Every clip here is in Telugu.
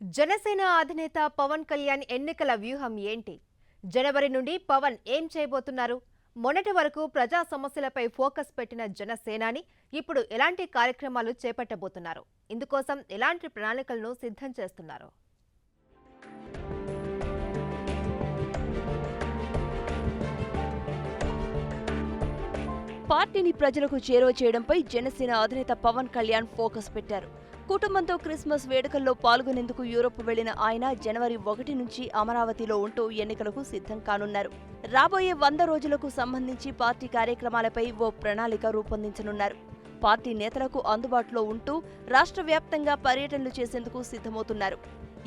జనసేన అధినేత పవన్ కళ్యాణ్ ఎన్నికల వ్యూహం ఏంటి? జనవరి నుండి పవన్ ఏం చేయబోతున్నారు? మొన్నటి వరకు ప్రజా సమస్యలపై ఫోకస్ పెట్టిన జనసేనాని ఇప్పుడు ఎలాంటి కార్యక్రమాలు చేపట్టబోతున్నారు? ఇందుకోసం ఎలాంటి ప్రణాళికలను సిద్ధం చేస్తున్నారు? పార్టీని ప్రజలకు చేరువ చేయడంపై జనసేన అధినేత పవన్ కళ్యాణ్ ఫోకస్ పెట్టారు. కుటుంబంతో క్రిస్మస్ వేడుకల్లో పాల్గొనేందుకు యూరోప్ వెళ్లిన ఆయన జనవరి 1 నుంచి అమరావతిలో ఉంటూ ఎన్నికలకు సిద్ధం కానున్నారు. రాబోయే 100 రోజులకు సంబంధించి పార్టీ కార్యక్రమాలపై ఓ ప్రణాళిక రూపొందించనున్నారు. పార్టీ నేతలకు అందుబాటులో ఉంటూ రాష్ట్ర వ్యాప్తంగా పర్యటనలు చేసేందుకు సిద్ధమవుతున్నారు.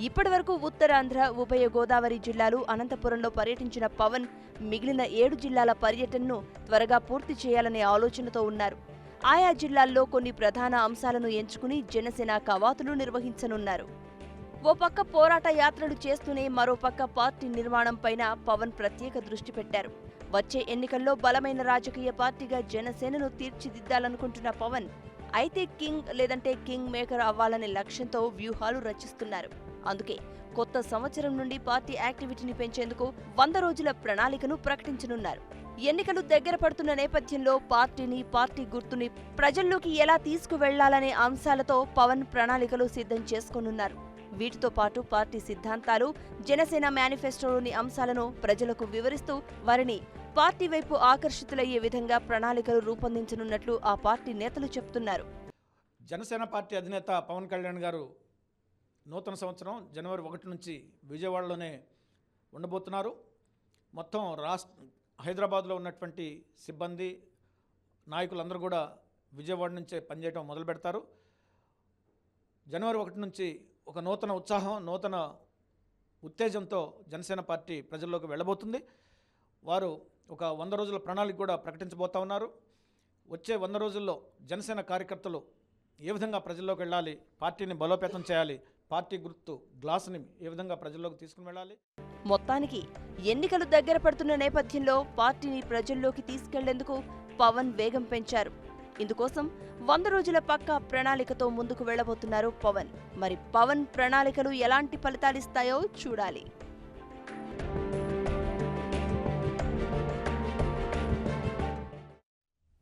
ఇప్పటివరకు ఉత్తరాంధ్ర, ఉభయ గోదావరి జిల్లాలు, అనంతపురంలో పర్యటించిన పవన్ మిగిలిన 7 జిల్లాల పర్యటనను త్వరగా పూర్తి చేయాలనే ఆలోచనతో ఉన్నారు. ఆయా జిల్లాల్లో కొన్ని ప్రధాన అంశాలను ఎంచుకుని జనసేన కవాతులు నిర్వహించనున్నారు. ఓ పక్క పోరాట యాత్రలు చేస్తూనే మరోపక్క పార్టీ నిర్మాణంపైన పవన్ ప్రత్యేక దృష్టి పెట్టారు. వచ్చే ఎన్నికల్లో బలమైన రాజకీయ పార్టీగా జనసేనను తీర్చిదిద్దాలనుకుంటున్న పవన్ అయితే కింగ్ లేదంటే కింగ్ మేకర్ అవ్వాలనే లక్ష్యంతో వ్యూహాలు రచిస్తున్నారు. అందుకే కొత్త సంవత్సరం నుండి పార్టీ యాక్టివిటీని పెంచేందుకు 100 రోజుల ప్రణాళికను ప్రకటించనున్నారు. ఎన్నికలు దగ్గర పడుతున్న నేపథ్యంలో పార్టీని, పార్టీ గుర్తుని ప్రజల్లోకి ఎలా తీసుకువెళ్లాలనే అంశాలతో పవన్ ప్రణాళికలు సిద్ధం చేసుకోనున్నారు. వీటితో పాటు పార్టీ సిద్ధాంతాలు, జనసేన మేనిఫెస్టోలోని అంశాలను ప్రజలకు వివరిస్తూ వారిని పార్టీ వైపు ఆకర్షితులయ్యే విధంగా ప్రణాళికలు రూపొందించనున్నట్లు ఆ పార్టీ నేతలు చెబుతున్నారు. జనసేన పార్టీ అధినేత పవన్ కళ్యాణ్ గారు నూతన సంవత్సరం జనవరి 1 నుంచి విజయవాడలోనే ఉండబోతున్నారు. మొత్తం హైదరాబాద్లో ఉన్నటువంటి సిబ్బంది, నాయకులందరూ కూడా విజయవాడ నుంచే పనిచేయడం మొదలు పెడతారు. జనవరి 1 నుంచి ఒక నూతన ఉత్సాహం, నూతన ఉత్తేజంతో జనసేన పార్టీ ప్రజల్లోకి వెళ్ళబోతుంది. వారు ఒక 100 రోజుల ప్రణాళిక కూడా ప్రకటించబోతా ఉన్నారు. వచ్చే 100 రోజుల్లో జనసేన కార్యకర్తలు ఏ విధంగా ప్రజల్లోకి వెళ్ళాలి, పార్టీని బలోపేతం చేయాలి, పార్టీ గుర్తు గ్లాసుని ఏ విధంగా ప్రజల్లోకి తీసుకుని వెళ్ళాలి. మొత్తానికి ఎన్నికలు దగ్గర పడుతున్న నేపథ్యంలో పార్టీని ప్రజల్లోకి తీసుకెళ్లేందుకు పవన్ వేగం పెంచారు. ఇందుకోసం 100 రోజుల పక్కా ప్రణాళికతో ముందుకు వెళ్లబోతున్నారు పవన్. మరి పవన్ ప్రణాళికలు ఎలాంటి ఫలితాలిస్తాయో చూడాలి.